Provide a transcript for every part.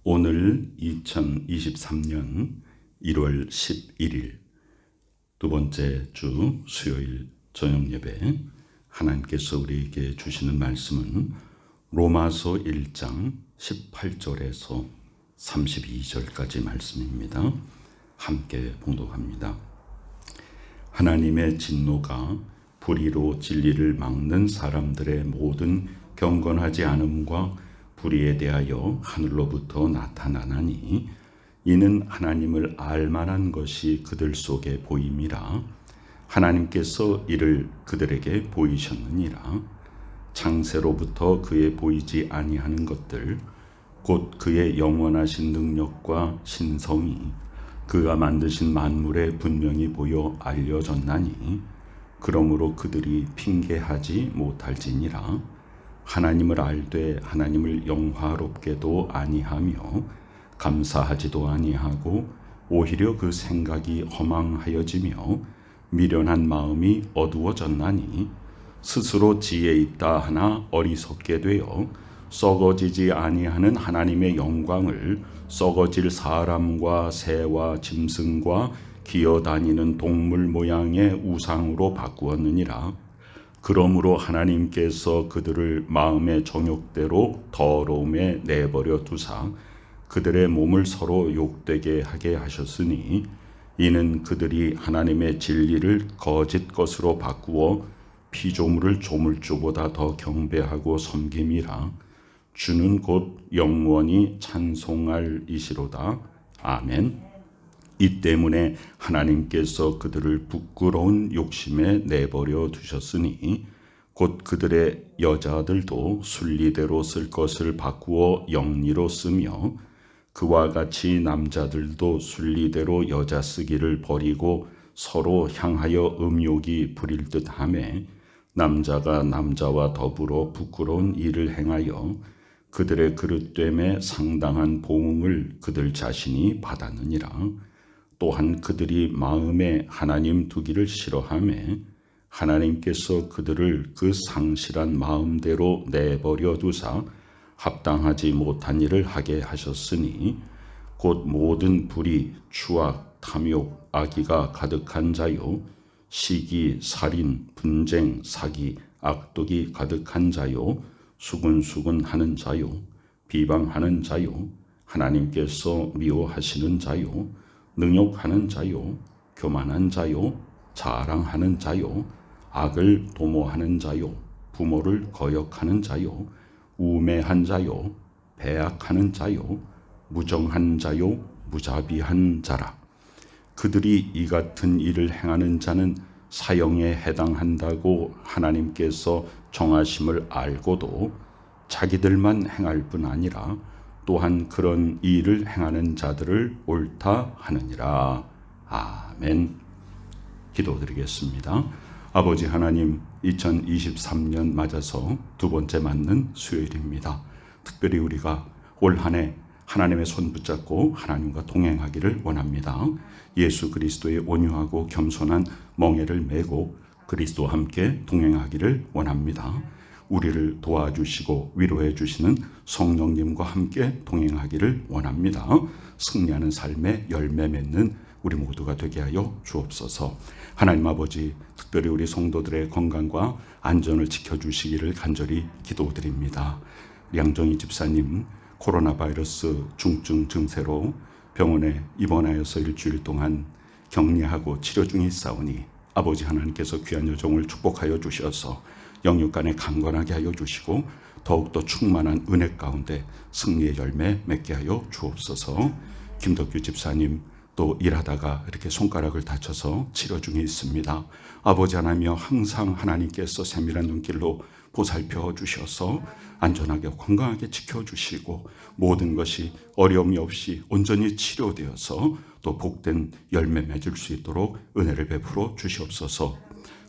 오늘 2023년 1월 11일 두 번째 주 수요일 저녁 예배, 하나님께서 우리에게 주시는 말씀은 로마서 1장 18절에서 32절까지 말씀입니다. 함께 봉독합니다. 하나님의 진노가 불의로 진리를 막는 사람들의 모든 경건하지 않음과 불의에 대하여 하늘로부터 나타나나니 이는 하나님을 알만한 것이 그들 속에 보임이라. 하나님께서 이를 그들에게 보이셨느니라. 창세로부터 그의 보이지 아니하는 것들 곧 그의 영원하신 능력과 신성이 그가 만드신 만물에 분명히 보여 알려졌나니 그러므로 그들이 핑계하지 못할지니라. 하나님을 알되 하나님을 영화롭게도 아니하며 감사하지도 아니하고 오히려 그 생각이 허망하여지며 미련한 마음이 어두워졌나니 스스로 지혜 있다 하나 어리석게 되어 썩어지지 아니하는 하나님의 영광을 썩어질 사람과 새와 짐승과 기어다니는 동물 모양의 우상으로 바꾸었느니라. 그러므로 하나님께서 그들을 마음의 정욕대로 더러움에 내버려 두사 그들의 몸을 서로 욕되게 하게 하셨으니 이는 그들이 하나님의 진리를 거짓 것으로 바꾸어 피조물을 조물주보다 더 경배하고 섬김이라. 주는 곧 영원히 찬송할 이시로다. 아멘. 이 때문에 하나님께서 그들을 부끄러운 욕심에 내버려 두셨으니 곧 그들의 여자들도 순리대로 쓸 것을 바꾸어 영리로 쓰며 그와 같이 남자들도 순리대로 여자 쓰기를 버리고 서로 향하여 음욕이 부릴 듯하며 남자가 남자와 더불어 부끄러운 일을 행하여 그들의 그릇됨에 상당한 보응을 그들 자신이 받았느니라. 또한 그들이 마음에 하나님 두기를 싫어하며 하나님께서 그들을 그 상실한 마음대로 내버려 두사 합당하지 못한 일을 하게 하셨으니 곧 모든 불의, 추악, 탐욕, 악의가 가득한 자요 시기, 살인, 분쟁, 사기, 악독이 가득한 자요 수군수군하는 자요 비방하는 자요 하나님께서 미워하시는 자요 능욕하는 자요, 교만한 자요, 자랑하는 자요, 악을 도모하는 자요, 부모를 거역하는 자요, 우매한 자요, 배악하는 자요, 무정한 자요, 무자비한 자라. 그들이 이 같은 일을 행하는 자는 사형에 해당한다고 하나님께서 정하심을 알고도 자기들만 행할 뿐 아니라 또한 그런 일을 행하는 자들을 옳다 하느니라. 아멘. 기도드리겠습니다. 아버지 하나님, 2023년 맞아서 두 번째 맞는 수요일입니다. 특별히 우리가 올 한 해 하나님의 손 붙잡고 하나님과 동행하기를 원합니다. 예수 그리스도의 온유하고 겸손한 멍에를 메고 그리스도와 함께 동행하기를 원합니다. 우리를 도와주시고 위로해 주시는 성령님과 함께 동행하기를 원합니다. 승리하는 삶의 열매 맺는 우리 모두가 되게 하여 주옵소서. 하나님 아버지, 특별히 우리 성도들의 건강과 안전을 지켜주시기를 간절히 기도드립니다. 양정희 집사님 코로나 바이러스 중증 증세로 병원에 입원하여서 일주일 동안 격리하고 치료 중에 있사오니 아버지 하나님께서 귀한 여정을 축복하여 주셔서 영육간에 강건하게 하여 주시고 더욱더 충만한 은혜 가운데 승리의 열매 맺게 하여 주옵소서. 김덕규 집사님 또 일하다가 이렇게 손가락을 다쳐서 치료 중에 있습니다. 아버지 하나님이여 항상 하나님께서 세밀한 눈길로 보살펴 주셔서 안전하게 건강하게 지켜주시고 모든 것이 어려움이 없이 온전히 치료되어서 또 복된 열매 맺을 수 있도록 은혜를 베풀어 주시옵소서.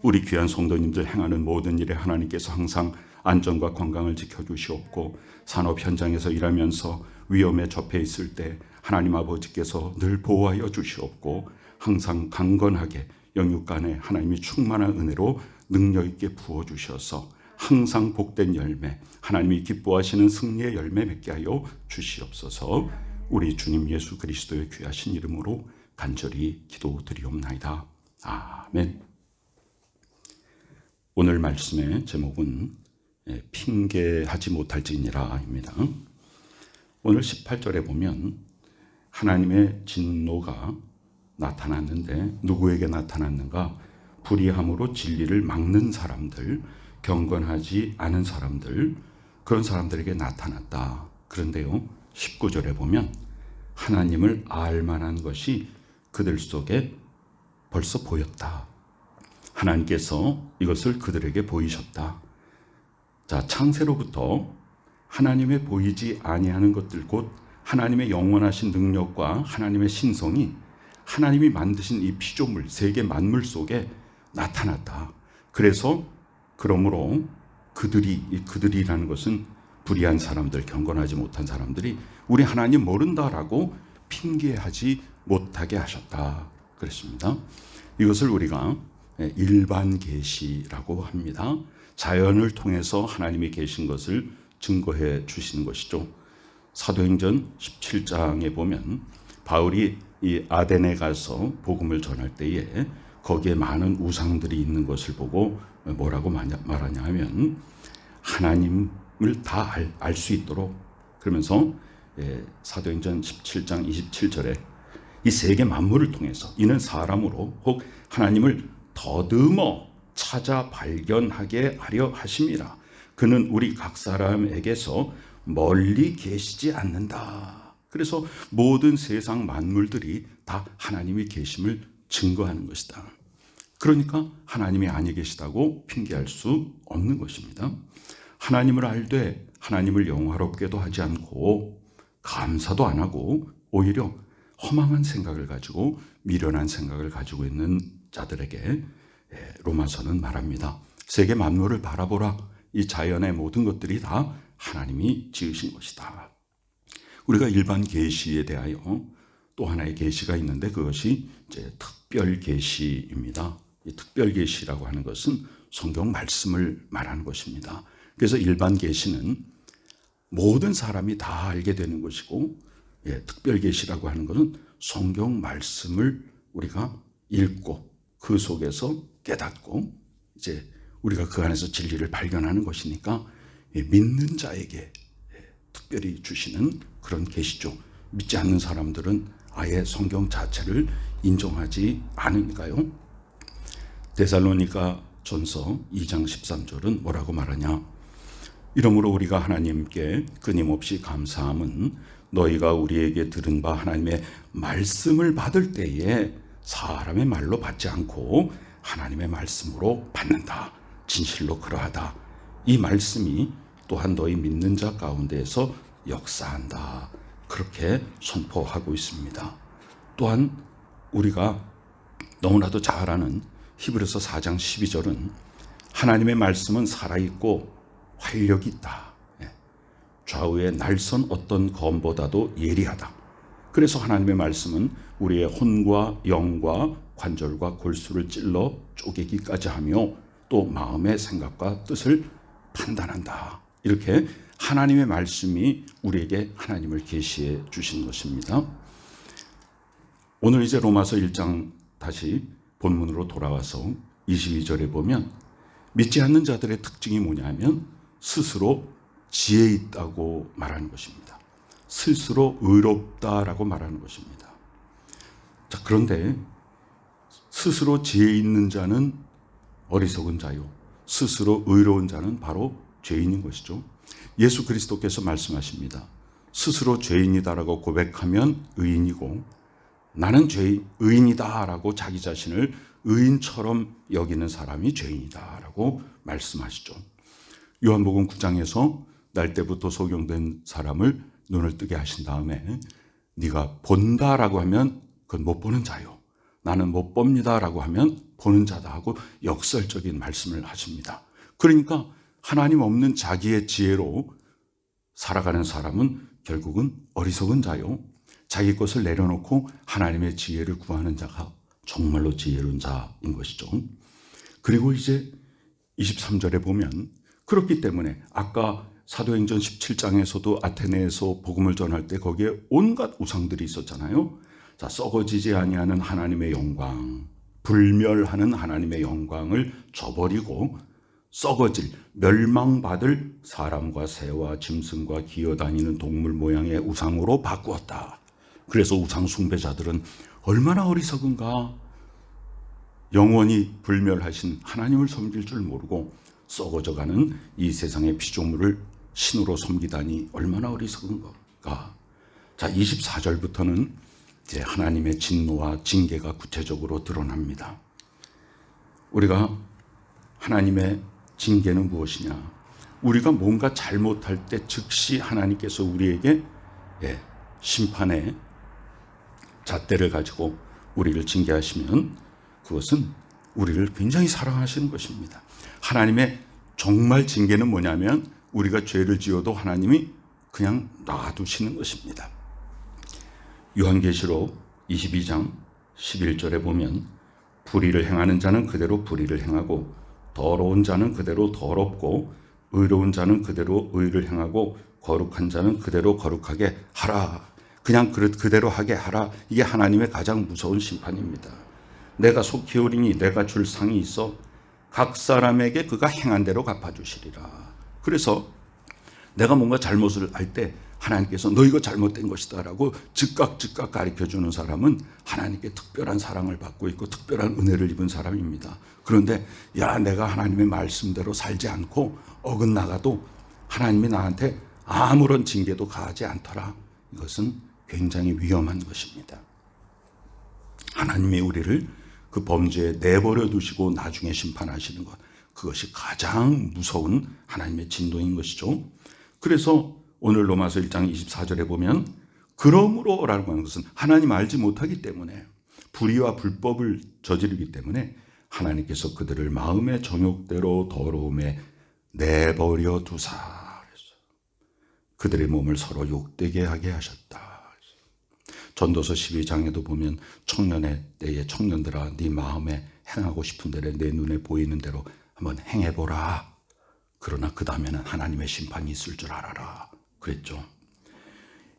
우리 귀한 성도님들 행하는 모든 일에 하나님께서 항상 안전과 건강을 지켜주시옵고 산업 현장에서 일하면서 위험에 접해 있을 때 하나님 아버지께서 늘 보호하여 주시옵고 항상 강건하게 영육간에 하나님이 충만한 은혜로 능력 있게 부어주셔서 항상 복된 열매, 하나님이 기뻐하시는 승리의 열매 맺게 하여 주시옵소서. 우리 주님 예수 그리스도의 귀하신 이름으로 간절히 기도드리옵나이다. 아멘. 오늘 말씀의 제목은 핑계하지 못할지니라입니다. 오늘 18절에 보면 하나님의 진노가 나타났는데 누구에게 나타났는가? 불의함으로 진리를 막는 사람들, 경건하지 않은 사람들, 그런 사람들에게 나타났다. 그런데요, 19절에 보면 하나님을 알 만한 것이 그들 속에 벌써 보였다. 하나님께서 이것을 그들에게 보이셨다. 자, 창세로부터 하나님의 보이지 아니하는 것들, 곧 하나님의 영원하신 능력과 하나님의 신성이 하나님이 만드신 이 피조물, 세계 만물 속에 나타났다. 그러므로 그들이라는 것은 불의한 사람들, 경건하지 못한 사람들이 우리 하나님 모른다라고 핑계하지 못하게 하셨다. 그랬습니다. 이것을 우리가 일반 계시라고 합니다. 자연을 통해서 하나님이 계신 것을 증거해 주시는 것이죠. 사도행전 17장에 보면 바울이 이 아덴에 가서 복음을 전할 때에 거기에 많은 우상들이 있는 것을 보고 뭐라고 말하냐 하면 하나님을 다 알 수 있도록, 그러면서 사도행전 17장 27절에 이 세계 만물을 통해서 이는 사람으로 혹 하나님을 더듬어 찾아 발견하게 하려 하심이라. 그는 우리 각 사람에게서 멀리 계시지 않는다. 그래서 모든 세상 만물들이 다 하나님이 계심을 증거하는 것이다. 그러니까 하나님이 아니 계시다고 핑계할 수 없는 것입니다. 하나님을 알되 하나님을 영화롭게도 하지 않고 감사도 안 하고 오히려 허망한 생각을 가지고 미련한 생각을 가지고 있는 자들에게 로마서는 말합니다. 세계 만물을 바라보라. 이 자연의 모든 것들이 다 하나님이 지으신 것이다. 우리가 일반 계시에 대하여 또 하나의 계시가 있는데 그것이 이제 특별 계시입니다. 이 특별 계시라고 하는 것은 성경 말씀을 말하는 것입니다. 그래서 일반 계시는 모든 사람이 다 알게 되는 것이고, 특별 계시라고 하는 것은 성경 말씀을 우리가 읽고 그 속에서 깨닫고 이제 우리가 그 안에서 진리를 발견하는 것이니까 믿는 자에게 특별히 주시는 그런 계시죠. 믿지 않는 사람들은 아예 성경 자체를 인정하지 않으니까요. 데살로니가 전서 2장 13절은 뭐라고 말하냐? 이러므로 우리가 하나님께 끊임없이 감사함은 너희가 우리에게 들은 바 하나님의 말씀을 받을 때에 사람의 말로 받지 않고 하나님의 말씀으로 받는다. 진실로 그러하다. 이 말씀이 또한 너희 믿는 자 가운데에서 역사한다. 그렇게 선포하고 있습니다. 또한 우리가 너무나도 잘 아는 히브리서 4장 12절은 하나님의 말씀은 살아있고 활력이 있다. 좌우의 날선 어떤 검보다도 예리하다. 그래서 하나님의 말씀은 우리의 혼과 영과 관절과 골수를 찔러 쪼개기까지 하며 또 마음의 생각과 뜻을 판단한다. 이렇게 하나님의 말씀이 우리에게 하나님을 계시해 주신 것입니다. 오늘 이제 로마서 1장 다시 본문으로 돌아와서 22절에 보면 믿지 않는 자들의 특징이 뭐냐면 스스로 지혜 있다고 말하는 것입니다. 스스로 의롭다라고 말하는 것입니다. 자, 그런데 스스로 지혜 있는 자는 어리석은 자요, 스스로 의로운 자는 바로 죄인인 것이죠. 예수 그리스도께서 말씀하십니다. 스스로 죄인이다라고 고백하면 의인이고 나는 의인이다라고 자기 자신을 의인처럼 여기는 사람이 죄인이다라고 말씀하시죠. 요한복음 9장에서 날 때부터 소경된 사람을 눈을 뜨게 하신 다음에 네가 본다라고 하면 그건 못 보는 자요, 나는 못 봅니다라고 하면 보는 자다 하고 역설적인 말씀을 하십니다. 그러니까 하나님 없는 자기의 지혜로 살아가는 사람은 결국은 어리석은 자요, 자기 것을 내려놓고 하나님의 지혜를 구하는 자가 정말로 지혜로운 자인 것이죠. 그리고 이제 23절에 보면 그렇기 때문에 아까 사도행전 17장에서도 아테네에서 복음을 전할 때 거기에 온갖 우상들이 있었잖아요. 자, 썩어지지 아니하는 하나님의 영광, 불멸하는 하나님의 영광을 저버리고 썩어질, 멸망받을 사람과 새와 짐승과 기어다니는 동물 모양의 우상으로 바꾸었다. 그래서 우상 숭배자들은 얼마나 어리석은가. 영원히 불멸하신 하나님을 섬길 줄 모르고 썩어져가는 이 세상의 피조물을 신으로 섬기다니 얼마나 어리석은가. 자, 24절부터는 이제 하나님의 진노와 징계가 구체적으로 드러납니다. 우리가 하나님의 징계는 무엇이냐? 우리가 뭔가 잘못할 때 즉시 하나님께서 우리에게 심판의 잣대를 가지고 우리를 징계하시면 그것은 우리를 굉장히 사랑하시는 것입니다. 하나님의 정말 징계는 뭐냐면 우리가 죄를 지어도 하나님이 그냥 놔두시는 것입니다. 요한계시록 22장 11절에 보면 불의를 행하는 자는 그대로 불의를 행하고 더러운 자는 그대로 더럽고 의로운 자는 그대로 의를 행하고 거룩한 자는 그대로 거룩하게 하라. 그냥 그대로 하게 하라. 이게 하나님의 가장 무서운 심판입니다. 내가 속히 오리니 내가 줄 상이 있어 각 사람에게 그가 행한 대로 갚아주시리라. 그래서 내가 뭔가 잘못을 할 때 하나님께서 너 이거 잘못된 것이다 라고 즉각 가르쳐주는 사람은 하나님께 특별한 사랑을 받고 있고 특별한 은혜를 입은 사람입니다. 그런데 내가 하나님의 말씀대로 살지 않고 어긋나가도 하나님이 나한테 아무런 징계도 가하지 않더라. 이것은 굉장히 위험한 것입니다. 하나님이 우리를 그 범죄에 내버려 두시고 나중에 심판하시는 것, 그것이 가장 무서운 하나님의 진노인 것이죠. 그래서 오늘 로마서 1장 24절에 보면 그러므로라고 하는 것은 하나님 알지 못하기 때문에 불의와 불법을 저지르기 때문에 하나님께서 그들을 마음의 정욕대로 더러움에 내버려 두사 그들의 몸을 서로 욕되게 하게 하셨다. 전도서 12장에도 보면 청년의 때에 청년들아 네 마음에 행하고 싶은 대로 내 눈에 보이는 대로 한번 행해보라. 그러나 그 다음에는 하나님의 심판이 있을 줄 알아라. 그랬죠.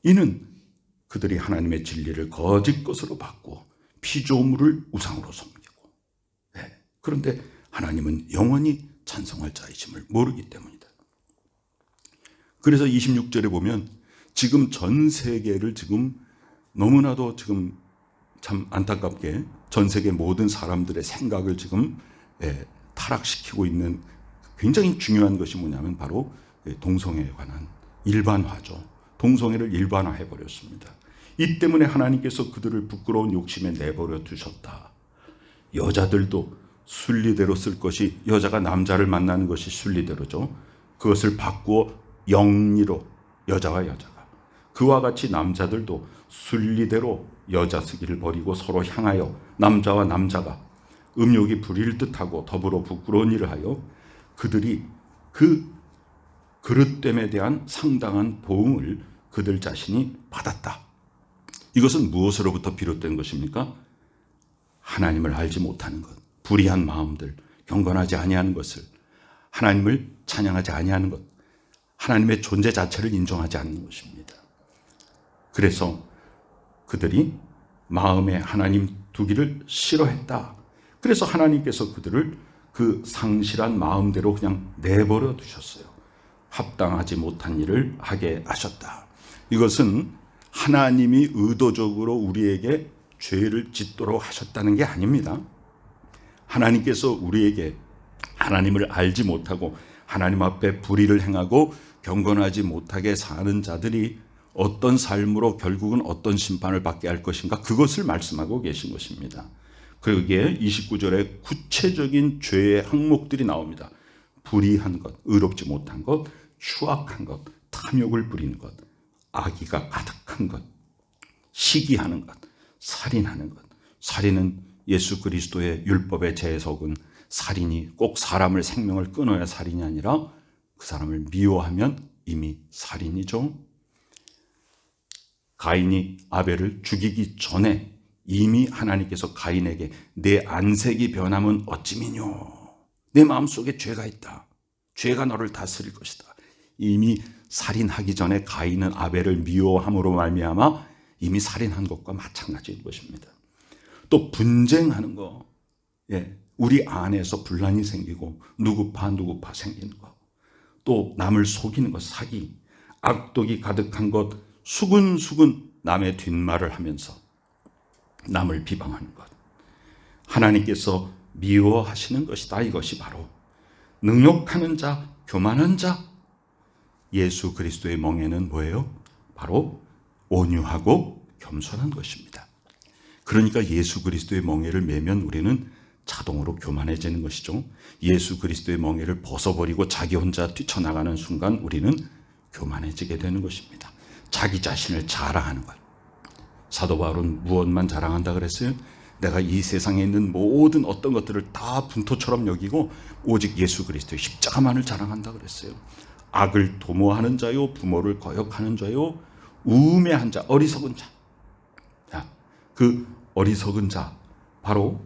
이는 그들이 하나님의 진리를 거짓 것으로 바꾸어 피조물을 우상으로 섬기고 그런데 하나님은 영원히 찬송할 자이심을 모르기 때문이다. 그래서 26절에 보면 지금 전 세계를 지금 너무나도 지금 참 안타깝게 전 세계 모든 사람들의 생각을 지금 타락시키고 있는 굉장히 중요한 것이 뭐냐면 바로 동성애에 관한 일반화죠. 동성애를 일반화해 버렸습니다. 이 때문에 하나님께서 그들을 부끄러운 욕심에 내버려 두셨다. 여자들도 순리대로 쓸 것이 여자가 남자를 만나는 것이 순리대로죠. 그것을 바꾸어 영리로 여자와 여자가 그와 같이 남자들도 순리대로 여자 쓰기를 버리고 서로 향하여 남자와 남자가 음욕이 부릴 듯하고 더불어 부끄러운 일을 하여 그들이 그 그릇됨에 대한 상당한 보응을 그들 자신이 받았다. 이것은 무엇으로부터 비롯된 것입니까? 하나님을 알지 못하는 것, 불의한 마음들, 경건하지 아니하는 것을, 하나님을 찬양하지 아니하는 것, 하나님의 존재 자체를 인정하지 않는 것입니다. 그래서 그들이 마음에 하나님 두기를 싫어했다. 그래서 하나님께서 그들을 그 상실한 마음대로 그냥 내버려 두셨어요. 합당하지 못한 일을 하게 하셨다. 이것은 하나님이 의도적으로 우리에게 죄를 짓도록 하셨다는 게 아닙니다. 하나님께서 우리에게 하나님을 알지 못하고 하나님 앞에 불의를 행하고 경건하지 못하게 사는 자들이 어떤 삶으로 결국은 어떤 심판을 받게 할 것인가, 그것을 말씀하고 계신 것입니다. 거기에 29절에 구체적인 죄의 항목들이 나옵니다. 불의한 것, 의롭지 못한 것, 추악한 것, 탐욕을 부리는 것, 악의가 가득한 것, 시기하는 것, 살인하는 것. 살인은 예수 그리스도의 율법의 제석은 살인이 꼭 사람을 생명을 끊어야 살인이 아니라 그 사람을 미워하면 이미 살인이죠. 가인이 아벨을 죽이기 전에 이미 하나님께서 가인에게 내 안색이 변하면 어찌미뇨, 내 마음속에 죄가 있다, 죄가 너를 다스릴 것이다. 이미 살인하기 전에 가인은 아벨을 미워함으로 말미암아 이미 살인한 것과 마찬가지인 것입니다. 또 분쟁하는 거, 우리 안에서 분란이 생기고 누구파 생기는 거, 또 남을 속이는 것, 사기, 악독이 가득한 것, 수근수근 남의 뒷말을 하면서 남을 비방하는 것, 하나님께서 미워하시는 것이다. 이것이 바로 능욕하는 자, 교만한 자. 예수 그리스도의 멍에는 뭐예요? 바로 온유하고 겸손한 것입니다. 그러니까 예수 그리스도의 멍에를 매면 우리는 자동으로 교만해지는 것이죠. 예수 그리스도의 멍에를 벗어버리고 자기 혼자 뛰쳐나가는 순간 우리는 교만해지게 되는 것입니다. 자기 자신을 자랑하는 것. 사도 바울은 무엇만 자랑한다 그랬어요? 내가 이 세상에 있는 모든 어떤 것들을 다 분토처럼 여기고 오직 예수 그리스도의 십자가만을 자랑한다 그랬어요. 악을 도모하는 자요, 부모를 거역하는 자요, 우매한 자, 어리석은 자. 자, 그 어리석은 자, 바로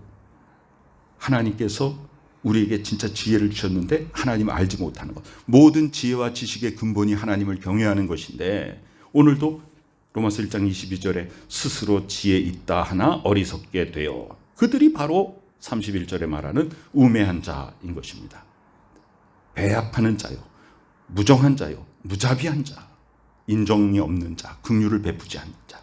하나님께서 우리에게 진짜 지혜를 주셨는데 하나님을 알지 못하는 것. 모든 지혜와 지식의 근본이 하나님을 경외하는 것인데, 오늘도 로마서 1장 22절에 스스로 지혜 있다 하나 어리석게 되어, 그들이 바로 31절에 말하는 우매한 자인 것입니다. 배합하는 자요, 무정한 자요, 무자비한 자, 인정이 없는 자, 긍휼을 베푸지 않는 자.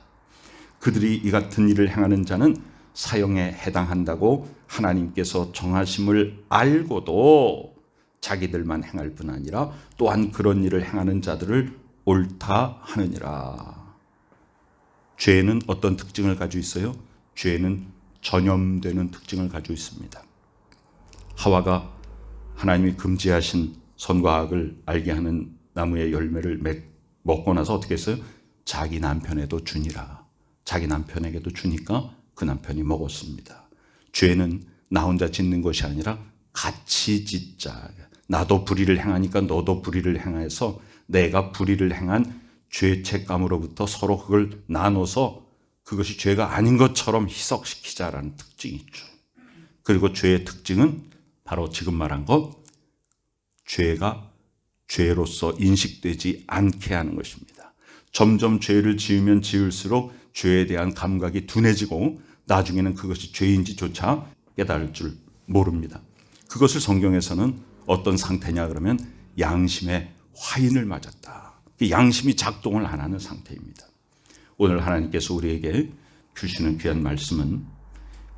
그들이 이 같은 일을 행하는 자는 사형에 해당한다고 하나님께서 정하심을 알고도 자기들만 행할 뿐 아니라 또한 그런 일을 행하는 자들을 옳다 하느니라. 죄는 어떤 특징을 가지고 있어요? 죄는 전염되는 특징을 가지고 있습니다. 하와가 하나님이 금지하신 선과 악을 알게 하는 나무의 열매를 먹고 나서 어떻게 했어요? 자기 남편에도 주니라. 자기 남편에게도 주니까 그 남편이 먹었습니다. 죄는 나 혼자 짓는 것이 아니라 같이 짓자. 나도 불의를 행하니까 너도 불의를 행해서 내가 불의를 행한 죄책감으로부터 서로 그걸 나눠서 그것이 죄가 아닌 것처럼 희석시키자라는 특징이 있죠. 그리고 죄의 특징은 바로 지금 말한 것, 죄가 죄로서 인식되지 않게 하는 것입니다. 점점 죄를 지으면 지을수록 죄에 대한 감각이 둔해지고 나중에는 그것이 죄인지조차 깨달을 줄 모릅니다. 그것을 성경에서는 어떤 상태냐 그러면 양심의 화인을 맞았다. 양심이 작동을 안 하는 상태입니다. 오늘 하나님께서 우리에게 주시는 귀한 말씀은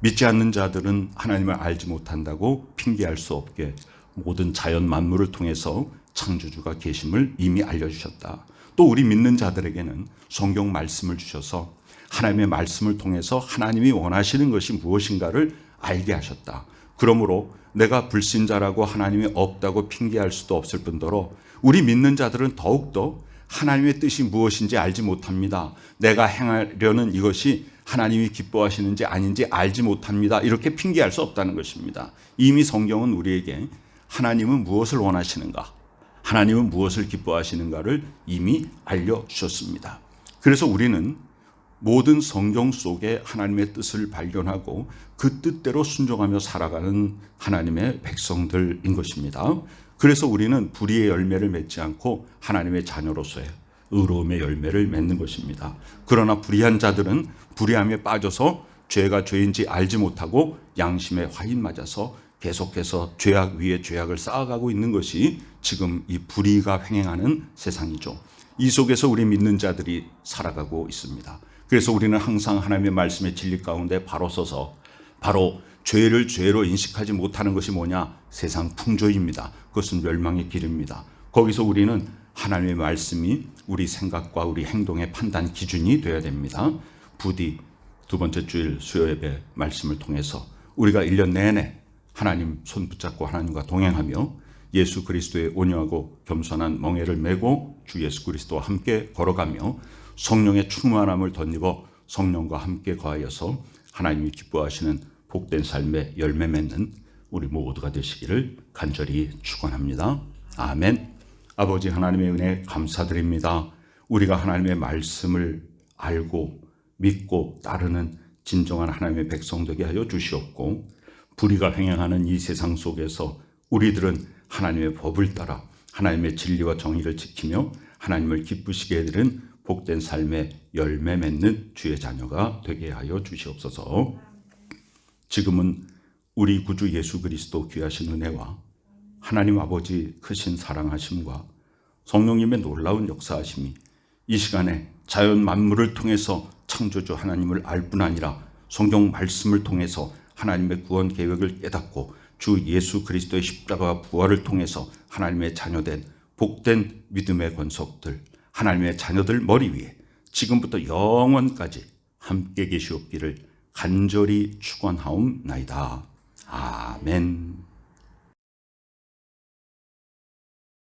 믿지 않는 자들은 하나님을 알지 못한다고 핑계할 수 없게 모든 자연 만물을 통해서 창조주가 계심을 이미 알려주셨다. 또 우리 믿는 자들에게는 성경 말씀을 주셔서 하나님의 말씀을 통해서 하나님이 원하시는 것이 무엇인가를 알게 하셨다. 그러므로 내가 불신자라고 하나님이 없다고 핑계할 수도 없을 뿐더러 우리 믿는 자들은 더욱더 하나님의 뜻이 무엇인지 알지 못합니다. 내가 행하려는 이것이 하나님이 기뻐하시는지 아닌지 알지 못합니다. 이렇게 핑계할 수 없다는 것입니다. 이미 성경은 우리에게 하나님은 무엇을 원하시는가, 하나님은 무엇을 기뻐하시는가를 이미 알려주셨습니다. 그래서 우리는 모든 성경 속에 하나님의 뜻을 발견하고 그 뜻대로 순종하며 살아가는 하나님의 백성들인 것입니다. 그래서 우리는 불의의 열매를 맺지 않고 하나님의 자녀로서의 의로움의 열매를 맺는 것입니다. 그러나 불의한 자들은 불의함에 빠져서 죄가 죄인지 알지 못하고 양심의 화인 맞아서 계속해서 죄악 위에 죄악을 쌓아가고 있는 것이 지금 이 불의가 횡행하는 세상이죠. 이 속에서 우리 믿는 자들이 살아가고 있습니다. 그래서 우리는 항상 하나님의 말씀의 진리 가운데 바로 서서 바로 죄를 죄로 인식하지 못하는 것이 뭐냐? 세상 풍조입니다. 그것은 멸망의 길입니다. 거기서 우리는 하나님의 말씀이 우리 생각과 우리 행동의 판단 기준이 되어야 됩니다. 부디 두 번째 주일 수요 예배 말씀을 통해서 우리가 1년 내내 하나님 손 붙잡고 하나님과 동행하며 예수 그리스도의 온유하고 겸손한 멍에를 메고 주 예수 그리스도와 함께 걸어가며 성령의 충만함을 덧입어 성령과 함께 거하여서 하나님이 기뻐하시는 복된 삶의 열매 맺는 우리 모두가 되시기를 간절히 축원합니다. 아멘. 아버지 하나님의 은혜 감사드립니다. 우리가 하나님의 말씀을 알고 믿고 따르는 진정한 하나님의 백성 되게 하여 주시옵고 불의가 횡행하는 이 세상 속에서 우리들은 하나님의 법을 따라 하나님의 진리와 정의를 지키며 하나님을 기쁘시게 해드리는 복된 삶의 열매 맺는 주의 자녀가 되게 하여 주시옵소서. 지금은 우리 구주 예수 그리스도 귀하신 은혜와 하나님 아버지 크신 사랑하심과 성령님의 놀라운 역사하심이 이 시간에 자연 만물을 통해서 창조주 하나님을 알 뿐 아니라 성경 말씀을 통해서 하나님의 구원 계획을 깨닫고 주 예수 그리스도의 십자가와 부활을 통해서 하나님의 자녀된 복된 믿음의 권속들, 하나님의 자녀들 머리 위에 지금부터 영원까지 함께 계시옵기를 간절히 축원하옵나이다. 아멘.